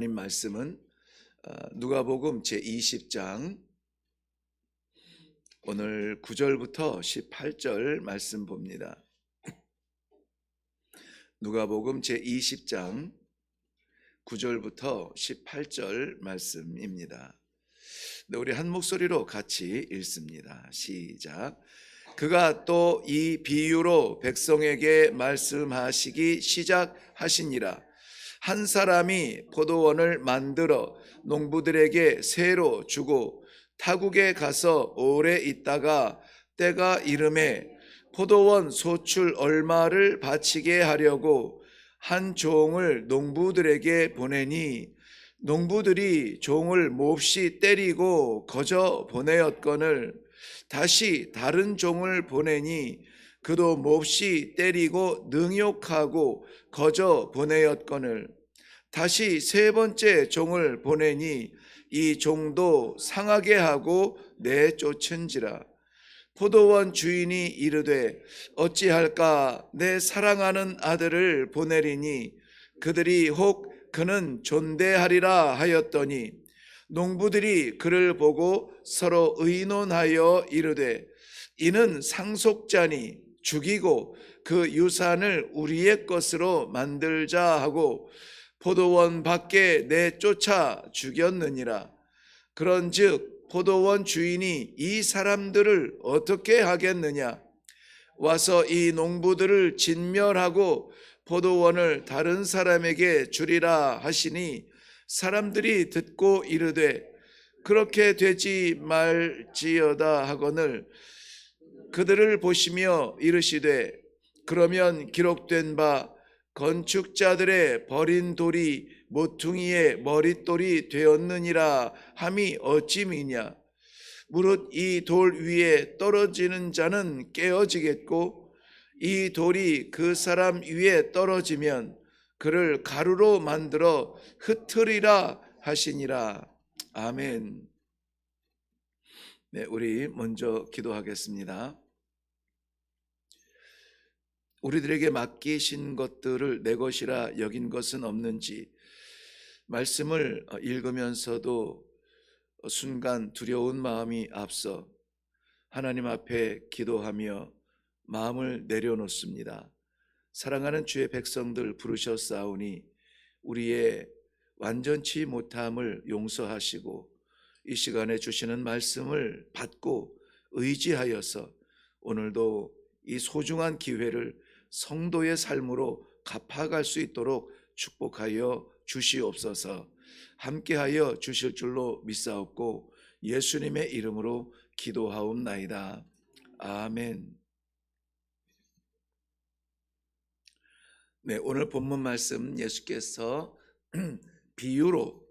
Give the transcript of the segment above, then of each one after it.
하나님 말씀은 누가복음 제20장 오늘 9절부터 18절 말씀 봅니다. 누가복음 제20장 9절부터 18절 말씀입니다. 우리 한 목소리로 같이 읽습니다. 시작. 그가 또 이 비유로 백성에게 말씀하시기 시작하시니라. 한 사람이 포도원을 만들어 농부들에게 새로 주고 타국에 가서 오래 있다가 때가 이름에 포도원 소출 얼마를 바치게 하려고 한 종을 농부들에게 보내니 농부들이 종을 몹시 때리고 거저 보내었거늘 다시 다른 종을 보내니 그도 몹시 때리고 능욕하고 거저 보내었거늘 다시 세 번째 종을 보내니 이 종도 상하게 하고 내쫓은지라. 포도원 주인이 이르되 어찌할까 내 사랑하는 아들을 보내리니 그들이 혹 그는 존대하리라 하였더니 농부들이 그를 보고 서로 의논하여 이르되 이는 상속자니 죽이고 그 유산을 우리의 것으로 만들자 하고 포도원 밖에 내쫓아 죽였느니라. 그런즉 포도원 주인이 이 사람들을 어떻게 하겠느냐? 와서 이 농부들을 진멸하고 포도원을 다른 사람에게 주리라 하시니 사람들이 듣고 이르되 그렇게 되지 말지어다 하거늘 그들을 보시며 이르시되 그러면 기록된 바 건축자들의 버린 돌이 모퉁이의 머릿돌이 되었느니라 함이 어찌미냐. 무릇 이 돌 위에 떨어지는 자는 깨어지겠고 이 돌이 그 사람 위에 떨어지면 그를 가루로 만들어 흩으리라 하시니라. 아멘. 네, 우리 먼저 기도하겠습니다. 우리들에게 맡기신 것들을 내 것이라 여긴 것은 없는지 말씀을 읽으면서도 순간 두려운 마음이 앞서 하나님 앞에 기도하며 마음을 내려놓습니다. 사랑하는 주의 백성들 부르셨사오니 우리의 완전치 못함을 용서하시고 이 시간에 주시는 말씀을 받고 의지하여서 오늘도 이 소중한 기회를 성도의 삶으로 갚아갈 수 있도록 축복하여 주시옵소서. 함께하여 주실 줄로 믿사옵고 예수님의 이름으로 기도하옵나이다. 아멘. 네, 오늘 본문 말씀 예수께서 비유로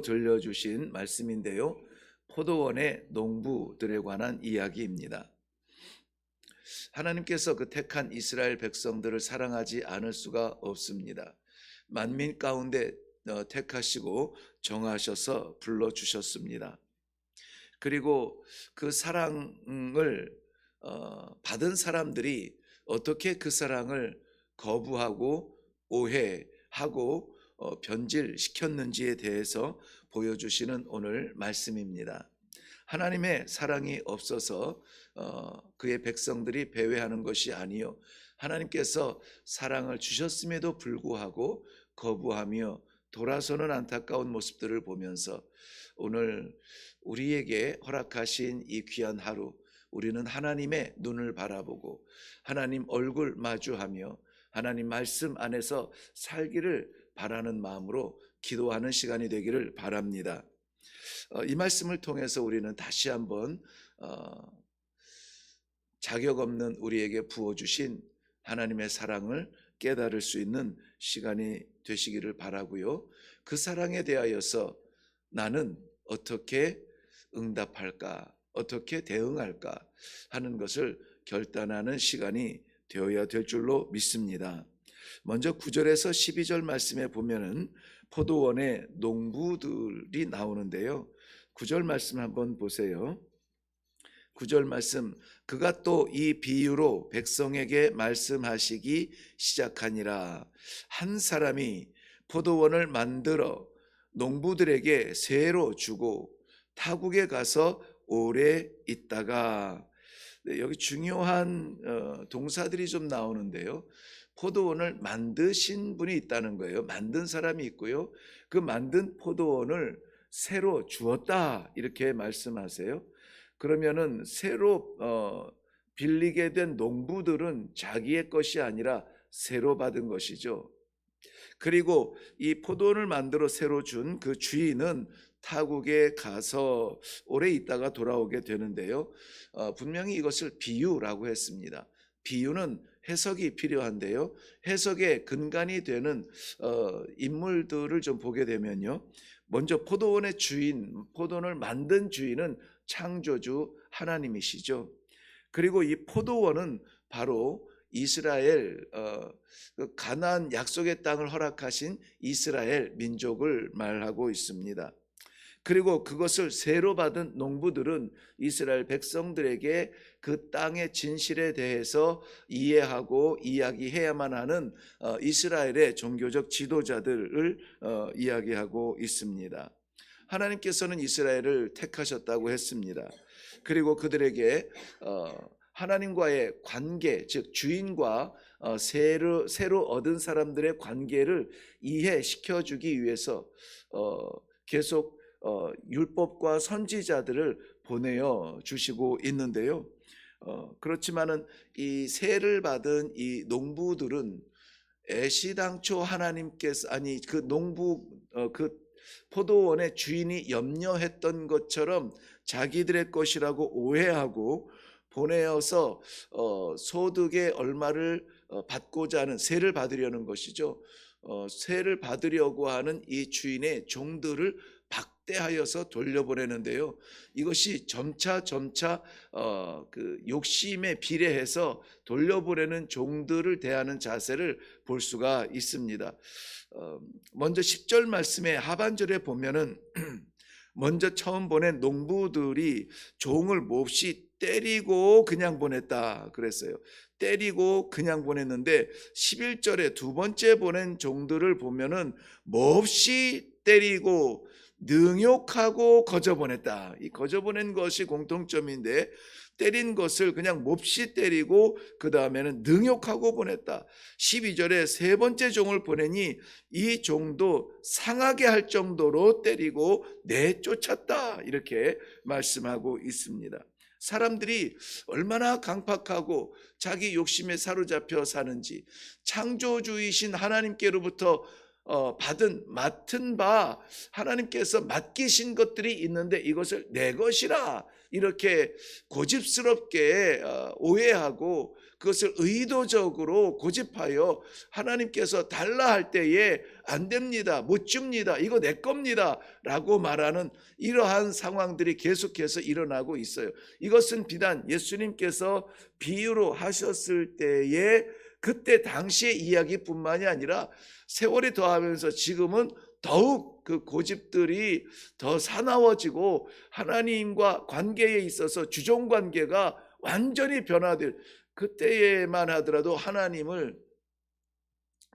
들려주신 말씀인데요. 포도원의 농부들에 관한 이야기입니다. 하나님께서 그 택한 이스라엘 백성들을 사랑하지 않을 수가 없습니다. 만민 가운데 택하시고 정하셔서 불러주셨습니다. 그리고 그 사랑을 받은 사람들이 어떻게 그 사랑을 거부하고 오해하고 변질시켰는지에 대해서 보여주시는 오늘 말씀입니다. 하나님의 사랑이 없어서 그의 백성들이 배회하는 것이 아니요 하나님께서 사랑을 주셨음에도 불구하고 거부하며 돌아서는 안타까운 모습들을 보면서 오늘 우리에게 허락하신 이 귀한 하루 우리는 하나님의 눈을 바라보고 하나님 얼굴 마주하며 하나님 말씀 안에서 살기를 바라는 마음으로 기도하는 시간이 되기를 바랍니다. 이 말씀을 통해서 우리는 다시 한번 자격 없는 우리에게 부어주신 하나님의 사랑을 깨달을 수 있는 시간이 되시기를 바라고요. 그 사랑에 대하여서 나는 어떻게 응답할까, 어떻게 대응할까 하는 것을 결단하는 시간이 되어야 될 줄로 믿습니다. 먼저 9절에서 12절 말씀에 보면은 포도원의 농부들이 나오는데요. 9절 말씀 한번 보세요. 9절 말씀, 그가 또 이 비유로 백성에게 말씀하시기 시작하니라. 한 사람이 포도원을 만들어 농부들에게 새로 주고 타국에 가서 오래 있다가. 네, 여기 중요한 동사들이 좀 나오는데요. 포도원을 만드신 분이 있다는 거예요. 만든 사람이 있고요. 그 만든 포도원을 새로 주었다 이렇게 말씀하세요. 그러면은 새로 빌리게 된 농부들은 자기의 것이 아니라 새로 받은 것이죠. 그리고 이 포도원을 만들어 새로 준 그 주인은 타국에 가서 오래 있다가 돌아오게 되는데요. 분명히 이것을 비유라고 했습니다. 비유는 해석이 필요한데요. 해석의 근간이 되는 인물들을 좀 보게 되면요. 먼저 포도원의 주인, 포도원을 만든 주인은 창조주 하나님이시죠. 그리고 이 포도원은 바로 이스라엘 그 가나안 약속의 땅을 허락하신 이스라엘 민족을 말하고 있습니다. 그리고 그것을 새로 받은 농부들은 이스라엘 백성들에게 그 땅의 진실에 대해서 이해하고 이야기해야만 하는 이스라엘의 종교적 지도자들을 이야기하고 있습니다. 하나님께서는 이스라엘을 택하셨다고 했습니다. 그리고 그들에게 하나님과의 관계, 즉 주인과 새로 얻은 사람들의 관계를 이해시켜 주기 위해서 계속 율법과 선지자들을 보내어 주시고 있는데요. 그렇지만은 이 세를 받은 이 농부들은 애시당초 하나님께서 그 농부 그 포도원의 주인이 염려했던 것처럼 자기들의 것이라고 오해하고 보내어서 소득의 얼마를 받고자 하는 세를 받으려는 것이죠. 세를 받으려고 하는 이 주인의 종들을 박대하여서 돌려보내는데요. 이것이 점차 그 욕심에 비례해서 돌려보내는 종들을 대하는 자세를 볼 수가 있습니다. 먼저 10절 말씀의 하반절에 보면은 먼저 처음 보낸 농부들이 종을 몹시 때리고 그냥 보냈다 그랬어요. 때리고 그냥 보냈는데 11절에 두 번째 보낸 종들을 보면은 몹시 때리고 능욕하고 거저 보냈다. 이 거저 보낸 것이 공통점인데 때린 것을 그냥 몹시 때리고 그 다음에는 능욕하고 보냈다. 12절에 세 번째 종을 보내니 이 종도 상하게 할 정도로 때리고 내쫓았다. 이렇게 말씀하고 있습니다. 사람들이 얼마나 강팍하고 자기 욕심에 사로잡혀 사는지, 창조주이신 하나님께로부터 맡은 바 하나님께서 맡기신 것들이 있는데 이것을 내 것이라 이렇게 고집스럽게 오해하고 그것을 의도적으로 고집하여 하나님께서 달라 할 때에 안 됩니다, 못 줍니다, 이거 내 겁니다 라고 말하는 이러한 상황들이 계속해서 일어나고 있어요. 이것은 비단 예수님께서 비유로 하셨을 때에 그때 당시의 이야기뿐만이 아니라 세월이 더하면서 지금은 더욱 그 고집들이 더 사나워지고 하나님과 관계에 있어서 주종 관계가 완전히 변화될 그때에만 하더라도 하나님을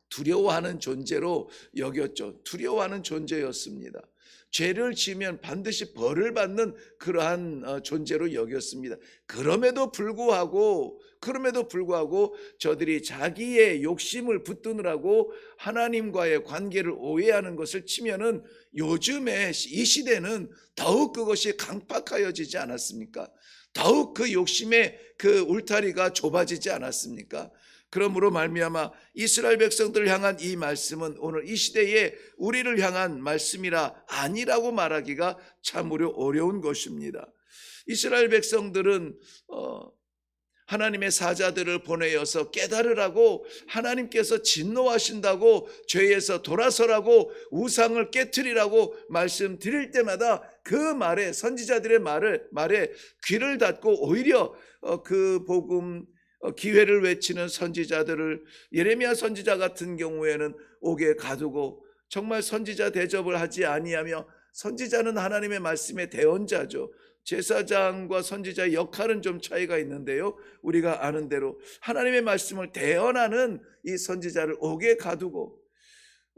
두려워하는 존재로 여겼죠. 두려워하는 존재였습니다. 죄를 지으면 반드시 벌을 받는 그러한 존재로 여겼습니다. 그럼에도 불구하고 저들이 자기의 욕심을 붙드느라고 하나님과의 관계를 오해하는 것을 치면은 요즘에 이 시대는 더욱 그것이 강팍하여지지 않았습니까? 더욱 그 욕심의 그 울타리가 좁아지지 않았습니까? 그러므로 말미암아 이스라엘 백성들을 향한 이 말씀은 오늘 이 시대에 우리를 향한 말씀이라 아니라고 말하기가 참으로 어려운 것입니다. 이스라엘 백성들은 하나님의 사자들을 보내어서 깨달으라고, 하나님께서 진노하신다고, 죄에서 돌아서라고, 우상을 깨트리라고 말씀드릴 때마다 그 말에, 선지자들의 말에 귀를 닫고 오히려 그 복음 기회를 외치는 선지자들을, 예레미야 선지자 같은 경우에는 옥에 가두고 정말 선지자 대접을 하지 아니하며, 선지자는 하나님의 말씀의 대언자죠. 제사장과 선지자의 역할은 좀 차이가 있는데요, 우리가 아는 대로 하나님의 말씀을 대언하는 이 선지자를 옥에 가두고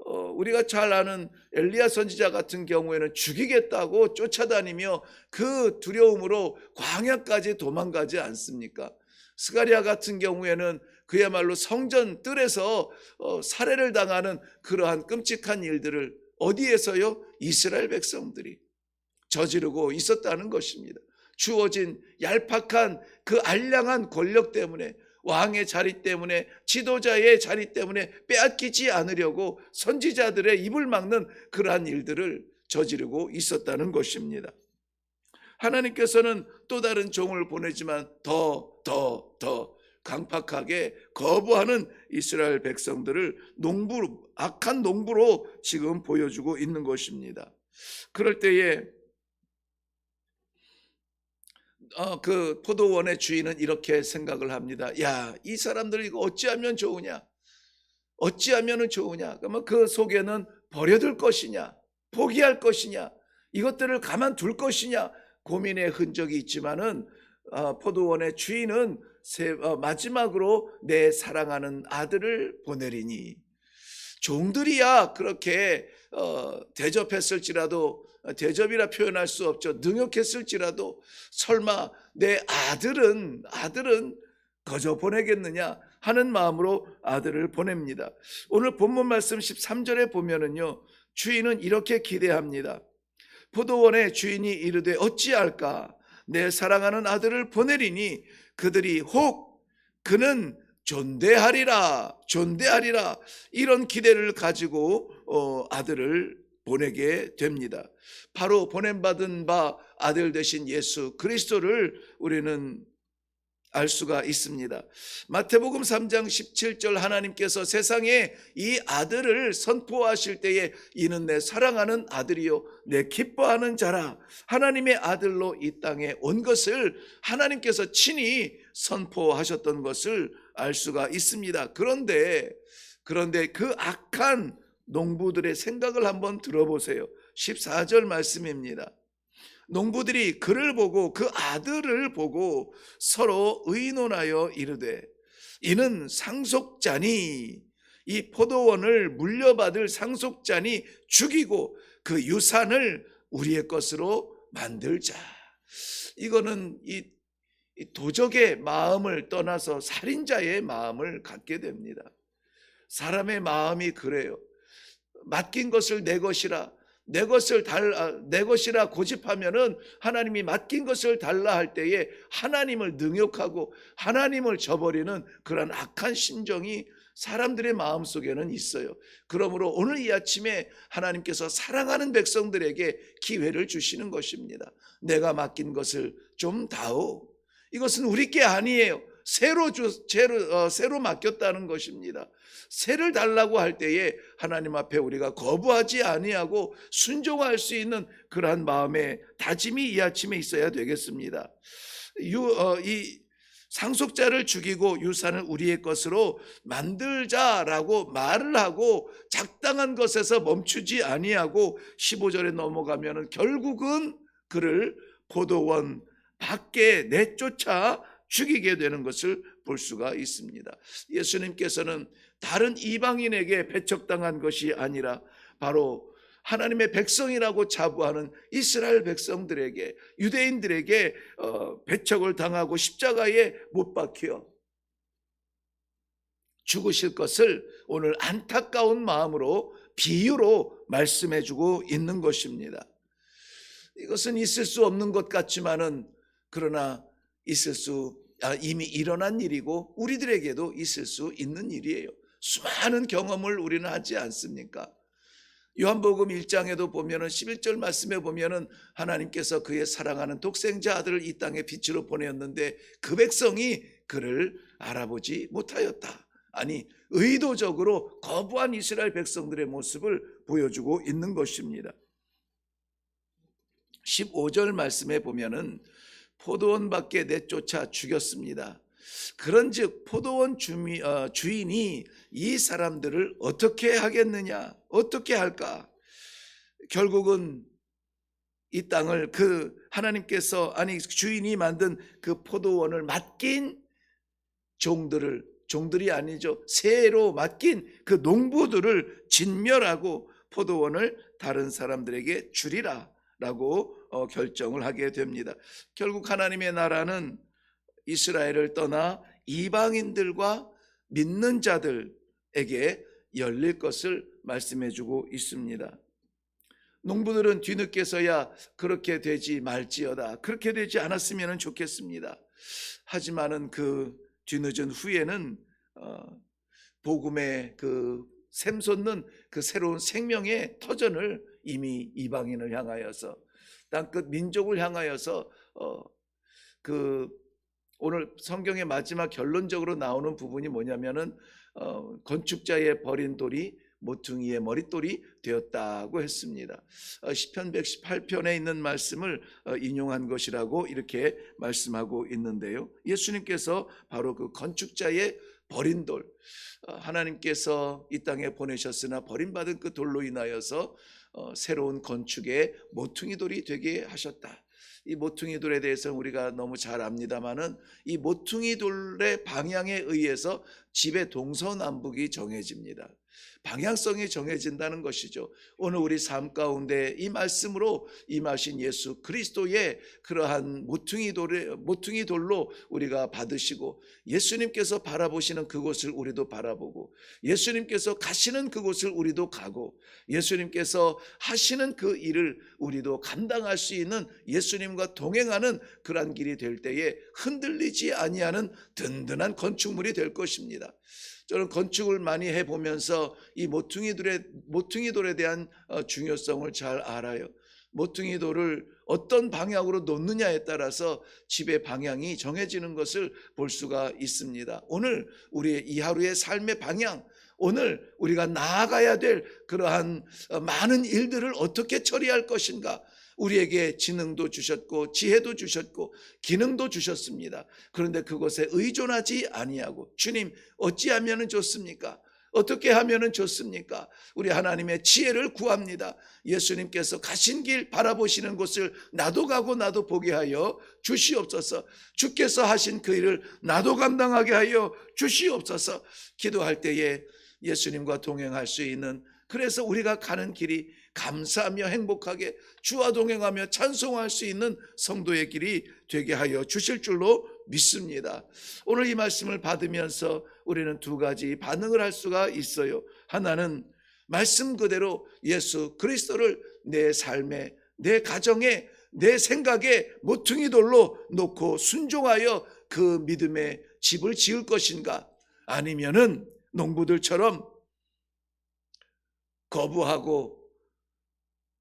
우리가 잘 아는 엘리야 선지자 같은 경우에는 죽이겠다고 쫓아다니며 그 두려움으로 광야까지 도망가지 않습니까? 스가랴 같은 경우에는 그야말로 성전 뜰에서 살해를 당하는 그러한 끔찍한 일들을 어디에서요? 이스라엘 백성들이 저지르고 있었다는 것입니다. 주어진 얄팍한 그 알량한 권력 때문에, 왕의 자리 때문에, 지도자의 자리 때문에 빼앗기지 않으려고 선지자들의 입을 막는 그러한 일들을 저지르고 있었다는 것입니다. 하나님께서는 또 다른 종을 보내지만 더 강팍하게 거부하는 이스라엘 백성들을 악한 농부로 지금 보여주고 있는 것입니다. 그럴 때에 그 포도원의 주인은 이렇게 생각을 합니다. 야, 이 사람들 이거 어찌하면 좋으냐? 어찌하면 좋으냐? 그러면 그 속에는 버려둘 것이냐? 포기할 것이냐? 이것들을 가만둘 것이냐? 고민의 흔적이 있지만은 포도원의 주인은 마지막으로 내 사랑하는 아들을 보내리니, 종들이야 그렇게 대접했을지라도, 대접이라 표현할 수 없죠. 능욕했을지라도 설마 내 아들은 거저 보내겠느냐 하는 마음으로 아들을 보냅니다. 오늘 본문 말씀 13절에 보면은요, 주인은 이렇게 기대합니다. 포도원의 주인이 이르되 어찌할까? 내 사랑하는 아들을 보내리니 그들이 혹 그는 존대하리라 이런 기대를 가지고 아들을 보내게 됩니다. 바로 보냄받은 바 아들 되신 예수 그리스도를 우리는 알 수가 있습니다. 마태복음 3장 17절, 하나님께서 세상에 이 아들을 선포하실 때에 이는 내 사랑하는 아들이요 내 기뻐하는 자라, 하나님의 아들로 이 땅에 온 것을 하나님께서 친히 선포하셨던 것을 알 수가 있습니다. 그런데 그 악한 농부들의 생각을 한번 들어보세요. 14절 말씀입니다. 농부들이 그를 보고 그 아들을 보고 서로 의논하여 이르되 이는 상속자니, 이 포도원을 물려받을 상속자니 죽이고 그 유산을 우리의 것으로 만들자. 이거는 이 도적의 마음을 떠나서 살인자의 마음을 갖게 됩니다. 사람의 마음이 그래요. 맡긴 것을 내 것이라 고집하면은 하나님이 맡긴 것을 달라 할 때에 하나님을 능욕하고 하나님을 저버리는 그런 악한 심정이 사람들의 마음 속에는 있어요. 그러므로 오늘 이 아침에 하나님께서 사랑하는 백성들에게 기회를 주시는 것입니다. 내가 맡긴 것을 좀 다오. 이것은 우리 게 아니에요. 새로 맡겼다는 것입니다. 새를 달라고 할 때에 하나님 앞에 우리가 거부하지 아니하고 순종할 수 있는 그러한 마음의 다짐이 이 아침에 있어야 되겠습니다. 이 상속자를 죽이고 유산을 우리의 것으로 만들자라고 말을 하고 작당한 것에서 멈추지 아니하고 15절에 넘어가면은 결국은 그를 포도원 밖에 내쫓아 죽이게 되는 것을 볼 수가 있습니다. 예수님께서는 다른 이방인에게 배척당한 것이 아니라 바로 하나님의 백성이라고 자부하는 이스라엘 백성들에게, 유대인들에게 배척을 당하고 십자가에 못 박혀 죽으실 것을 오늘 안타까운 마음으로 비유로 말씀해주고 있는 것입니다. 이것은 있을 수 없는 것 같지만은 그러나 이미 일어난 일이고 우리들에게도 있을 수 있는 일이에요. 수많은 경험을 우리는 하지 않습니까? 요한복음 1장에도 보면은 11절 말씀에 보면은 하나님께서 그의 사랑하는 독생자 아들을 이 땅에 빛으로 보내었는데 그 백성이 그를 알아보지 못하였다. 아니, 의도적으로 거부한 이스라엘 백성들의 모습을 보여주고 있는 것입니다. 15절 말씀에 보면은 포도원 밖에 내쫓아 죽였습니다. 그런즉 포도원 주인이 이 사람들을 어떻게 하겠느냐? 어떻게 할까? 결국은 이 땅을 하나님께서 주인이 만든 그 포도원을 맡긴 종들을 종들이 아니죠. 새로 맡긴 그 농부들을 진멸하고 포도원을 다른 사람들에게 주리라 라고 결정을 하게 됩니다. 결국 하나님의 나라는 이스라엘을 떠나 이방인들과 믿는 자들에게 열릴 것을 말씀해 주고 있습니다. 농부들은 뒤늦게서야 그렇게 되지 말지어다, 그렇게 되지 않았으면 좋겠습니다. 하지만은 그 뒤늦은 후에는 복음의 그 샘솟는 그 새로운 생명의 터전을 이미 이방인을 향하여서, 땅끝 민족을 향하여서 그 오늘 성경의 마지막 결론적으로 나오는 부분이 뭐냐면은 건축자의 버린 돌이 모퉁이의 머릿돌이 되었다고 했습니다. 시편 118편에 있는 말씀을 인용한 것이라고 이렇게 말씀하고 있는데요. 예수님께서 바로 그 건축자의 버린 돌, 하나님께서 이 땅에 보내셨으나 버림받은 그 돌로 인하여서 새로운 건축의 모퉁이 돌이 되게 하셨다. 이 모퉁이 돌에 대해서 우리가 너무 잘 압니다만은 이 모퉁이 돌의 방향에 의해서 집의 동서남북이 정해집니다. 방향성이 정해진다는 것이죠. 오늘 우리 삶 가운데 이 말씀으로 임하신 예수 그리스도의 그러한 모퉁이 돌로 우리가 받으시고, 예수님께서 바라보시는 그곳을 우리도 바라보고, 예수님께서 가시는 그곳을 우리도 가고, 예수님께서 하시는 그 일을 우리도 감당할 수 있는, 예수님과 동행하는 그러한 길이 될 때에 흔들리지 아니하는 든든한 건축물이 될 것입니다. 저는 건축을 많이 해보면서 이 모퉁이 돌에 대한 중요성을 잘 알아요. 모퉁이 돌을 어떤 방향으로 놓느냐에 따라서 집의 방향이 정해지는 것을 볼 수가 있습니다. 오늘 우리의 이 하루의 삶의 방향, 오늘 우리가 나아가야 될 그러한 많은 일들을 어떻게 처리할 것인가, 우리에게 지능도 주셨고 지혜도 주셨고 기능도 주셨습니다. 그런데 그것에 의존하지 아니하고, 주님 어찌하면 좋습니까? 어떻게 하면 좋습니까? 우리 하나님의 지혜를 구합니다. 예수님께서 가신 길 바라보시는 곳을 나도 가고 나도 보게 하여 주시옵소서. 주께서 하신 그 일을 나도 감당하게 하여 주시옵소서. 기도할 때에 예수님과 동행할 수 있는, 그래서 우리가 가는 길이 감사하며 행복하게 주와 동행하며 찬송할 수 있는 성도의 길이 되게 하여 주실 줄로 믿습니다. 오늘 이 말씀을 받으면서 우리는 두 가지 반응을 할 수가 있어요. 하나는 말씀 그대로 예수 그리스도를 내 삶에, 내 가정에, 내 생각에 모퉁이 돌로 놓고 순종하여 그 믿음의 집을 지을 것인가, 아니면은 농부들처럼 거부하고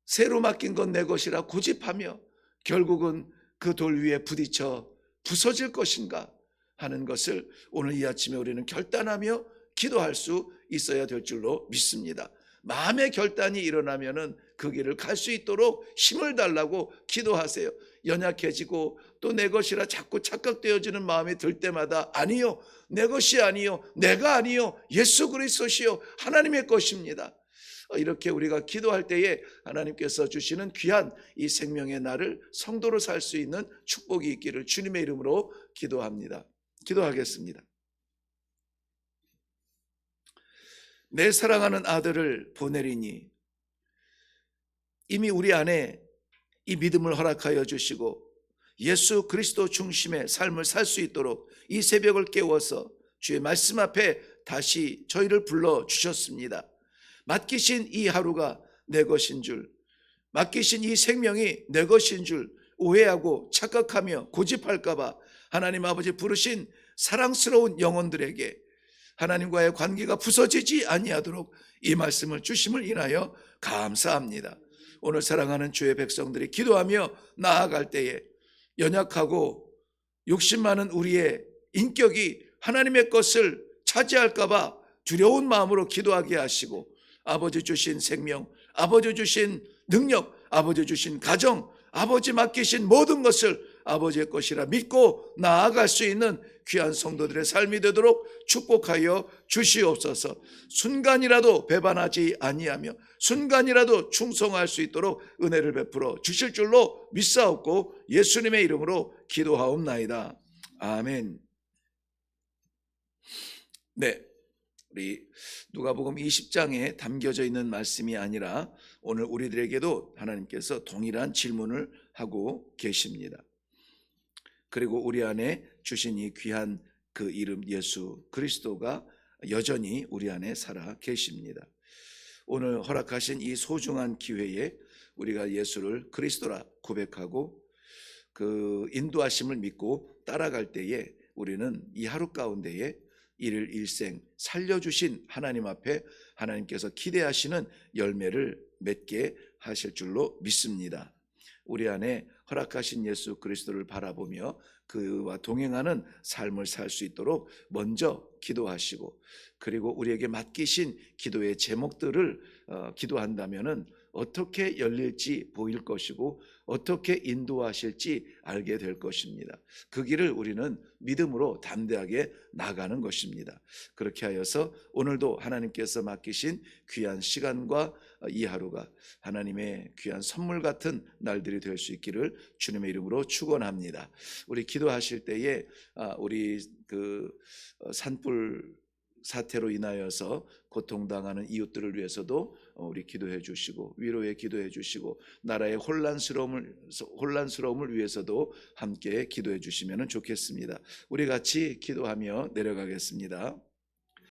새로 맡긴 건 내 것이라 고집하며 결국은 그 돌 위에 부딪혀 부서질 것인가 하는 것을 오늘 이 아침에 우리는 결단하며 기도할 수 있어야 될 줄로 믿습니다. 마음의 결단이 일어나면은 그 길을 갈 수 있도록 힘을 달라고 기도하세요. 연약해지고 또 내 것이라 자꾸 착각되어지는 마음이 들 때마다, 아니요, 내 것이 아니요, 내가 아니요, 예수 그리스도시요 하나님의 것입니다. 이렇게 우리가 기도할 때에 하나님께서 주시는 귀한 이 생명의 날을 성도로 살 수 있는 축복이 있기를 주님의 이름으로 기도합니다. 기도하겠습니다. 내 사랑하는 아들을 보내리니, 이미 우리 안에 이 믿음을 허락하여 주시고 예수 그리스도 중심의 삶을 살 수 있도록 이 새벽을 깨워서 주의 말씀 앞에 다시 저희를 불러주셨습니다. 맡기신 이 하루가 내 것인 줄, 맡기신 이 생명이 내 것인 줄 오해하고 착각하며 고집할까 봐 하나님 아버지 부르신 사랑스러운 영혼들에게 하나님과의 관계가 부서지지 아니하도록 이 말씀을 주심을 인하여 감사합니다. 오늘 사랑하는 주의 백성들이 기도하며 나아갈 때에 연약하고 욕심 많은 우리의 인격이 하나님의 것을 차지할까 봐 두려운 마음으로 기도하게 하시고, 아버지 주신 생명, 아버지 주신 능력, 아버지 주신 가정, 아버지 맡기신 모든 것을 아버지의 것이라 믿고 나아갈 수 있는 귀한 성도들의 삶이 되도록 축복하여 주시옵소서. 순간이라도 배반하지 아니하며 순간이라도 충성할 수 있도록 은혜를 베풀어 주실 줄로 믿사옵고 예수님의 이름으로 기도하옵나이다. 아멘. 네, 우리 누가복음 20장에 담겨져 있는 말씀이 아니라 오늘 우리들에게도 하나님께서 동일한 질문을 하고 계십니다. 그리고 우리 안에 주신 이 귀한 그 이름 예수 그리스도가 여전히 우리 안에 살아 계십니다. 오늘 허락하신 이 소중한 기회에 우리가 예수를 그리스도라 고백하고 그 인도하심을 믿고 따라갈 때에 우리는 이 하루 가운데에 일일 일생 살려주신 하나님 앞에 하나님께서 기대하시는 열매를 맺게 하실 줄로 믿습니다. 우리 안에 허락하신 예수 그리스도를 바라보며 그와 동행하는 삶을 살 수 있도록 먼저 기도하시고, 그리고 우리에게 맡기신 기도의 제목들을 기도한다면은 어떻게 열릴지 보일 것이고 어떻게 인도하실지 알게 될 것입니다. 그 길을 우리는 믿음으로 담대하게 나가는 것입니다. 그렇게 하여서 오늘도 하나님께서 맡기신 귀한 시간과 이 하루가 하나님의 귀한 선물 같은 날들이 될 수 있기를 주님의 이름으로 축원합니다. 우리 기도하실 때에 우리 그 산불 사태로 인하여서 고통당하는 이웃들을 위해서도 우리 기도해 주시고, 위로에 기도해 주시고, 나라의 혼란스러움을 위해서도 함께 기도해 주시면 좋겠습니다. 우리 같이 기도하며 내려가겠습니다.